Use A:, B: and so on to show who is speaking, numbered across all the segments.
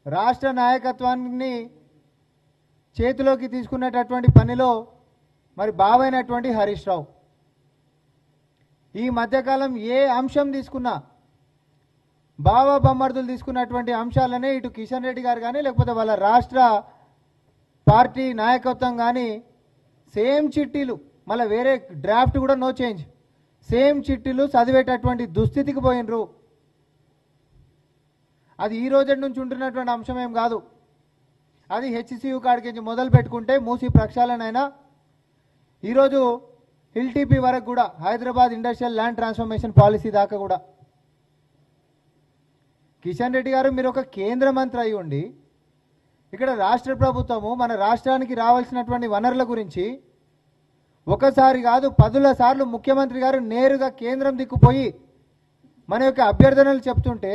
A: రాష్ట్ర నాయకత్వాన్ని చేతిలోకి తీసుకునేటటువంటి పనిలో మరి బావైనటువంటి హరీష్ రావు ఈ మధ్యకాలం ఏ అంశం తీసుకున్నా బావ బొమ్మర్దులు తీసుకున్నటువంటి అంశాలనే ఇటు కిషన్ రెడ్డి గారు కానీ లేకపోతే వాళ్ళ రాష్ట్ర పార్టీ నాయకత్వం కానీ సేమ్ చిట్టీలు, మళ్ళీ వేరే డ్రాఫ్ట్ కూడా నో చేంజ్, సేమ్ చిట్టీలు చదివేటటువంటి దుస్థితికి పోయినరు. అది ఈ రోజు నుంచి ఉంటున్నటువంటి అంశం ఏం కాదు. అది హెచ్సియు కాడికి మొదలు పెట్టుకుంటే మూసి ప్రక్షాళనైనా ఈరోజు హిల్ టీపీ వరకు కూడా Hyderabad industrial land transformation policy దాకా కూడా కిషన్ రెడ్డి గారు మీరు ఒక కేంద్ర మంత్రి అయి ఉండి ఇక్కడ రాష్ట్ర ప్రభుత్వము మన రాష్ట్రానికి రావాల్సినటువంటి వనరుల గురించి ఒకసారి కాదు 10ల సార్లు ముఖ్యమంత్రి గారు నేరుగా కేంద్రం దిక్కుపోయి మన యొక్క అభ్యర్థనలు చెప్తుంటే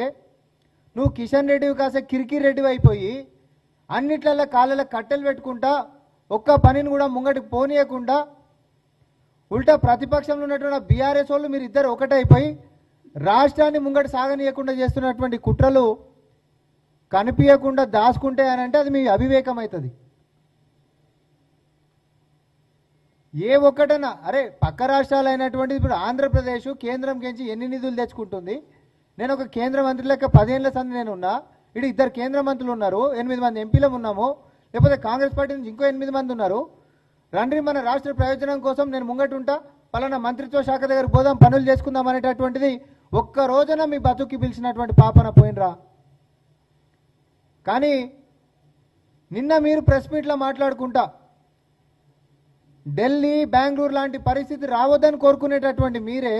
A: నువ్వు కిషన్ రెడ్డివి కాస్త కిరికిరి రెడ్డివి అయిపోయి అన్నిట్లలో కాళ్ళలో కట్టెలు పెట్టుకుంటా ఒక్క పనిని కూడా ముంగటికి పోనీయకుండా ఉల్టా ప్రతిపక్షంలో ఉన్నటువంటి బీఆర్ఎస్ వాళ్ళు మీరు ఇద్దరు ఒకటైపోయి రాష్ట్రాన్ని ముంగటి సాగనీయకుండా చేస్తున్నటువంటి కుట్రలు కనిపించకుండా దాచుకుంటే అని అంటే అది మీ అవివేకం అవుతుంది. ఏ ఒక్కటన్నా అరే పక్క రాష్ట్రాలు అయినటువంటి ఇప్పుడు ఆంధ్రప్రదేశ్ కేంద్రం కించి ఎన్ని నిధులు తెచ్చుకుంటుంది. నేను ఒక కేంద్ర మంత్రి లెక్క 10 ఏళ్ల సంది నేను ఉన్నా, ఇటు 2 కేంద్ర మంత్రులు ఉన్నారు, 8 మంది ఎంపీలం ఉన్నాము, లేకపోతే కాంగ్రెస్ పార్టీ నుంచి ఇంకో 8 మంది ఉన్నారు. రండి మన రాష్ట్ర ప్రయోజనం కోసం నేను ముంగటి ఉంటా, పలానా మంత్రిత్వ శాఖ దగ్గర పోదాం పనులు చేసుకుందాం అనేటటువంటిది ఒక్క రోజున మీ బతుక్కి పిలిచినటువంటి పాపన పోయినరా. కానీ నిన్న మీరు ప్రెస్ మీట్లో మాట్లాడుకుంటా ఢిల్లీ బెంగళూరు లాంటి పరిస్థితి రావద్దని కోరుకునేటటువంటి మీరే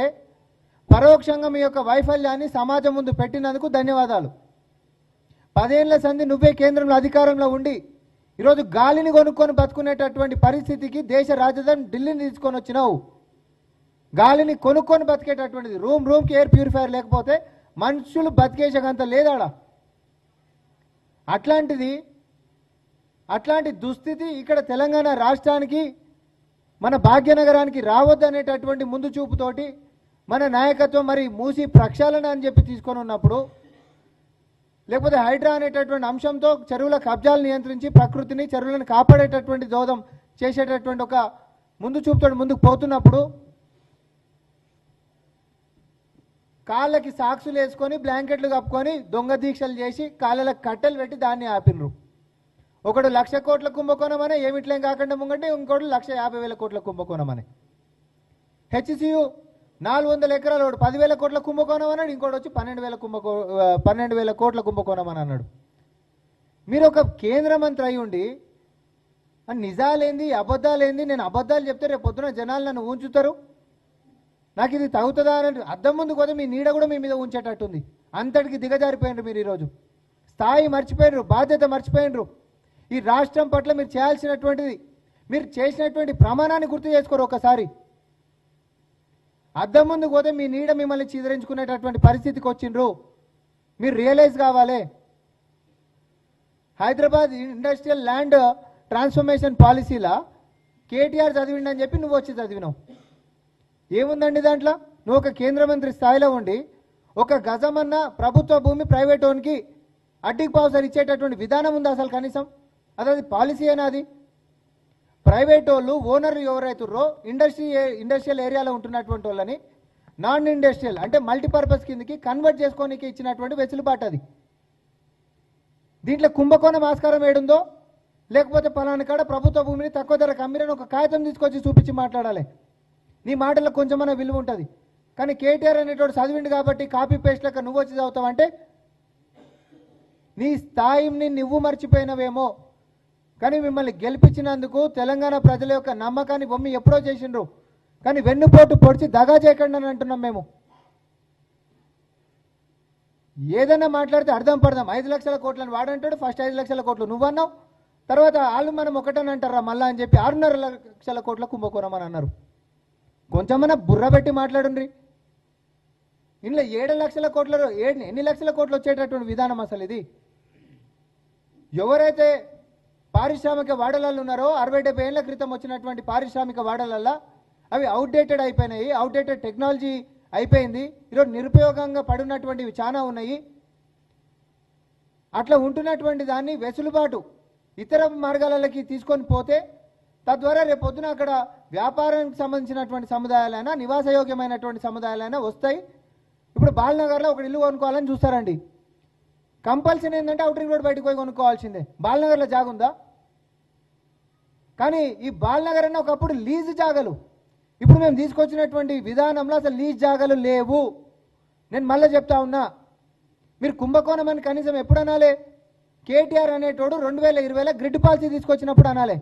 A: పరోక్షంగా మీ యొక్క వైఫల్యాన్ని సమాజం ముందు పెట్టినందుకు ధన్యవాదాలు. 10 ఏళ్ల సంధి నువ్వే కేంద్రంలో అధికారంలో ఉండి ఈరోజు గాలిని కొనుక్కొని బతుకునేటటువంటి పరిస్థితికి దేశ రాజధాని ఢిల్లీని తీసుకొని వచ్చినావు. గాలిని కొనుక్కొని బతికేటటువంటిది రూమ్కి ఎయిర్ ప్యూరిఫైయర్ లేకపోతే మనుషులు బతికేసకంత లేదాడా. అట్లాంటి దుస్థితి ఇక్కడ తెలంగాణ రాష్ట్రానికి మన భాగ్యనగరానికి రావద్దనేటటువంటి ముందు చూపుతోటి మన నాయకత్వం మరి మూసి ప్రక్షాళన అని చెప్పి తీసుకొని ఉన్నప్పుడు, లేకపోతే హైడ్రా అనేటటువంటి అంశంతో చెరువుల కబ్జాలు నియంత్రించి ప్రకృతిని చెరువులను కాపాడేటటువంటి దోదం చేసేటటువంటి ఒక ముందు చూపుతో ముందుకు పోతున్నప్పుడు కాళ్ళకి సాక్సులు వేసుకొని బ్లాంకెట్లు కప్పుకొని దొంగ దీక్షలు చేసి కాళ్ళలకు కట్టెలు పెట్టి దాన్ని ఆపినరు. ఒకడు 1,00,000 కోట్ల కుంభకోణం అనే ఏమిట్లేం కాకుండా ముంగంటే ఇంకోటి 1,50,000 కోట్ల కుంభకోణం అనే. హెచ్సియు 400 ఎకరాలు 10,000 కోట్ల కుంభకోణం అన్నాడు, ఇంకోటి వచ్చి 12,000 కోట్ల కుంభకోణం అని అన్నాడు. మీరు ఒక కేంద్ర మంత్రి అయి ఉండి నిజాలేంది అబద్ధాలేంది, నేను అబద్ధాలు చెప్తే రేపు పొద్దున జనాలు నన్ను ఉంచుతారు, నాకు ఇది తగ్గుతుందా అని అద్దం ముందు కూడా మీ నీడ కూడా మీ మీద ఉంచేటట్టుంది. అంతటికి దిగజారిపోయినరు మీరు. ఈరోజు స్థాయి మర్చిపోయినరు, బాధ్యత మర్చిపోయినరు. ఈ రాష్ట్రం పట్ల మీరు చేయాల్సినటువంటిది, మీరు చేసినటువంటి ప్రమాణాన్ని గుర్తు చేసుకోరు. ఒకసారి అద్దం ముందు పోతే మీ నీడ మిమ్మల్ని చీదరించుకునేటటువంటి పరిస్థితికి వచ్చిండ్రు. మీరు రియలైజ్ కావాలి. హైదరాబాద్ ఇండస్ట్రియల్ ల్యాండ్ ట్రాన్స్ఫర్మేషన్ పాలసీలా కేటీఆర్ చదివిండని చెప్పి నువ్వు వచ్చి చదివినావు. ఏముందండి దాంట్లో? నువ్వు ఒక కేంద్ర మంత్రి స్థాయిలో ఉండి ఒక గజమన్న ప్రభుత్వ భూమి ప్రైవేట్ ఓన్కి అడ్డికి పావుసారి ఇచ్చేటటువంటి విధానం ఉంది అసలు కనీసం? అది పాలసీ అయినా? అది ప్రైవేట్ వాళ్ళు ఓనర్లు ఎవరైతుర్రో ఇండస్ట్రియల్ ఏరియాలో ఉంటున్నటువంటి వాళ్ళని నాన్ ఇండస్ట్రియల్ అంటే మల్టీపర్పస్ కిందకి కన్వర్ట్ చేసుకోనికి ఇచ్చినటువంటి వెసులుబాటు అది. దీంట్లో కుంభకోణం ఆస్కారం ఏడుందో, లేకపోతే పలానా కాడ ప్రభుత్వ భూమిని తక్కువ ధరకు అమ్మిరని ఒక కాగితం తీసుకొచ్చి చూపించి మాట్లాడాలి. నీ మాటలకు కొంచెమన్నా విలువ ఉంటుంది. కానీ కేటీఆర్ అనేటోడు చదివిండు కాబట్టి కాపీ పేస్ట్ లెక్క నువ్వు వచ్చి చదువుతావంటే నీ స్థాయిని నువ్వు మర్చిపోయినవేమో. కానీ మిమ్మల్ని గెలిపించినందుకు తెలంగాణ ప్రజల యొక్క నమ్మకాన్ని బొమ్మి ఎప్పుడో చేసిండ్రు. కానీ వెన్నుపోటు పొడిచి దగా చేయకండి అని అంటున్నాం మేము. ఏదైనా మాట్లాడితే అర్థం పడదాం. 5 లక్షల కోట్లని వాడంటాడు, ఫస్ట్ 5 లక్షల కోట్లు నువ్వన్నావు, తర్వాత వాళ్ళు మనం ఒకటని అంటారా మళ్ళా అని చెప్పి 6.5 లక్షల కోట్ల కుంభకోణం అని అన్నారు. కొంచెమన్నా బుర్ర పెట్టి మాట్లాడుండ్రి. ఇంట్లో 7 లక్షల కోట్ల ఎన్ని లక్షల కోట్లు వచ్చేటటువంటి విధానం అసలు ఇది? ఎవరైతే పారిశ్రామిక వాడలాలు ఉన్నారో 60-70 ఏళ్ల క్రితం వచ్చినటువంటి పారిశ్రామిక వాడలల్లా అవి అవుట్డేటెడ్ అయిపోయినాయి, అవుట్డేటెడ్ టెక్నాలజీ అయిపోయింది. ఈరోజు నిరుపయోగంగా పడినటువంటివి చాలా ఉన్నాయి. అట్లా ఉంటున్నటువంటి దాన్ని వెసులుబాటు ఇతర మార్గాలకి తీసుకొని పోతే తద్వారా రేపు పొద్దున అక్కడ వ్యాపారానికి సంబంధించినటువంటి సముదాయాలైనా నివాసయోగ్యమైనటువంటి సముదాయాలైనా వస్తాయి. ఇప్పుడు బాలనగర్లో ఒక ఇల్లు కొనుక్కోవాలని చూస్తారండి. కంపల్సరీ ఏంటంటే అవుట్ రింగ్ రోడ్ బయటకు పోయి కొనుక్కోవాల్సిందే. బాలనగర్లో జాగుందా? కానీ ఈ బాలనగర్ అన్న ఒకప్పుడు లీజు జాగలు. ఇప్పుడు మేము తీసుకొచ్చినటువంటి విధానంలో అసలు లీజ్ జాగలు లేవు. నేను మళ్ళీ చెప్తా ఉన్నా, మీరు కుంభకోణం అని కనీసం ఎప్పుడు అనాలే? కేటీఆర్ అనేటోడు 2020లో గ్రిడ్ పాలసీ తీసుకొచ్చినప్పుడు అనాలే.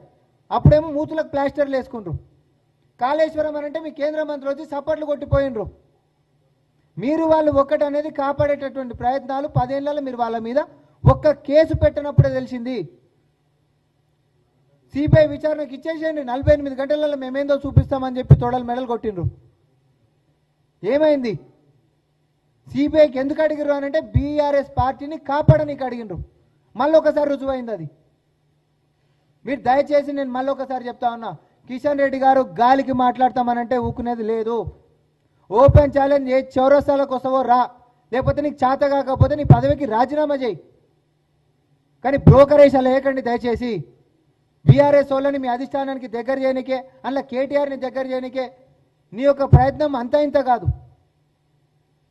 A: అప్పుడేమో మూతులకు ప్లాస్టర్లు వేసుకుంటారు. కాళేశ్వరం అని అంటే మీ కేంద్ర మంత్రి వచ్చి సప్పట్లు కొట్టిపోయినరు. మీరు వాళ్ళు ఒక్కటి అనేది కాపాడేటటువంటి ప్రయత్నాలు 10 ఏళ్లలో మీరు వాళ్ళ మీద ఒక్క కేసు పెట్టినప్పుడే తెలిసింది. సిబిఐ విచారణకు ఇచ్చేసేయండి, 48 గంటలలో మేమేందో చూపిస్తామని చెప్పి తొడలు మెడలు కొట్టిండ్రు. ఏమైంది? సిబిఐకి ఎందుకు అడిగిర్రు అని అంటే బీఆర్ఎస్ పార్టీని కాపాడనీకి అడిగినరు. మళ్ళీ ఒకసారి రుజువైంది అది. మీరు దయచేసి నేను మళ్ళీ ఒకసారి చెప్తా ఉన్నా, కిషన్ రెడ్డి గారు గాలికి మాట్లాడతామనంటే ఊకునేది లేదు. ఓపెన్ ఛాలెంజ్, ఏ చౌరస్తాలకు వస్తావో రా, లేకపోతే నీకు చేత కాకపోతే నీ పదవికి రాజీనామా చేయి. కానీ బ్రోకరేషాలు వేయకండి దయచేసి. బీఆర్ఎస్ వాళ్ళని మీ అధిష్టానానికి దగ్గర చేయనికే, అందులో కేటీఆర్ని దగ్గర చేయనికే నీ యొక్క ప్రయత్నం అంతా ఇంత కాదు.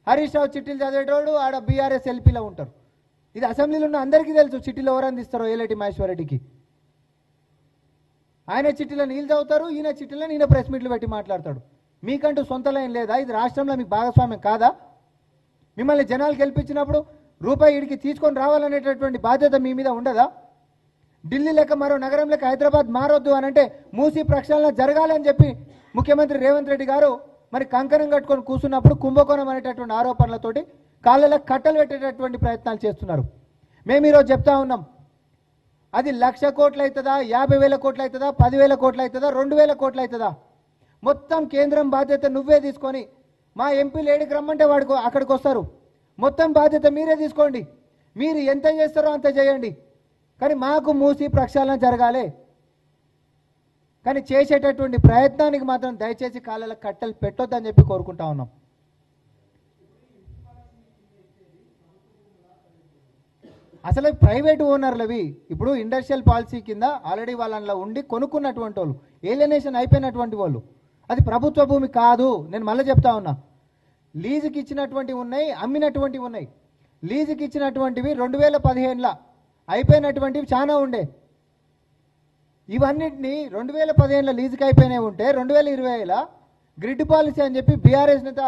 A: హరీష్ రావు చిట్టీలు చదివేటోడు ఆడ బీఆర్ఎస్ ఎల్పీలో ఉంటారు. ఇది అసెంబ్లీలో ఉన్న అందరికీ తెలుసు. చిట్టీలు ఎవరు అందిస్తారో ఏలేటి మహేశ్వర్ రెడ్డికి. ఆయన చిట్టీలో నీళ్ళు చదువుతారు, ఈయన చిట్టీలో ఈయన ప్రెస్ మీట్లు పెట్టి మాట్లాడతాడు. మీకంటూ సొంత లైన్ లేదా? ఇది రాష్ట్రంలో మీకు భాగస్వామ్యం కాదా? మిమ్మల్ని జనాలు గెలిపించినప్పుడు రూపాయి ఇడికి తీసుకొని రావాలనేటటువంటి బాధ్యత మీ మీద ఉండదా? ఢిల్లీ లెక్క మరో నగరం లెక్క హైదరాబాద్ మారొద్దు అని అంటే మూసీ ప్రక్షాళన జరగాలని చెప్పి ముఖ్యమంత్రి రేవంత్ రెడ్డి గారు మరి కంకణం కట్టుకొని కూర్చున్నప్పుడు కుంభకోణం అనేటటువంటి ఆరోపణలతోటి కాళ్ళలో కట్టలు పెట్టేటటువంటి ప్రయత్నాలు చేస్తున్నారు. మేము ఈరోజు చెప్తా ఉన్నాం, అది 1,00,000 కోట్లు అవుతుందా, 50,000 కోట్లు అవుతుందా, 10,000 కోట్లు అవుతుందా, 2,000 కోట్లు అవుతుందా? మొత్తం కేంద్రం బాధ్యత నువ్వే తీసుకొని మా ఎంపీలు ఏడికి రమ్మంటే వాడికి అక్కడికి వస్తారు. మొత్తం బాధ్యత మీరే తీసుకోండి. మీరు ఎంత చేస్తారో అంత చేయండి. కానీ మాకు మూసి ప్రక్షాళన జరగాలి. కానీ చేసేటటువంటి ప్రయత్నానికి మాత్రం దయచేసి కాళ్ళ కట్టలు పెట్టొద్దని చెప్పి కోరుకుంటా ఉన్నాం. అసలు ప్రైవేట్ ఓనర్లవి ఇప్పుడు ఇండస్ట్రియల్ పాలసీ కింద ఆల్రెడీ వాళ్ళలో ఉండి కొనుక్కున్నటువంటి వాళ్ళు, ఏలియనేషన్ అయిపోయినటువంటి వాళ్ళు, అది ప్రభుత్వ భూమి కాదు. నేను మళ్ళీ చెప్తా ఉన్నా, లీజుకి ఇచ్చినటువంటివి ఉన్నాయి, అమ్మినటువంటివి ఉన్నాయి. లీజుకి ఇచ్చినటువంటివి 2015లో అయిపోయినటువంటివి చాలా ఉండే. ఇవన్నిటిని 2015లో లీజుకి అయిపోయినవి ఉంటే 2020లో గ్రిడ్ పాలసీ అని చెప్పి బీఆర్ఎస్ నేత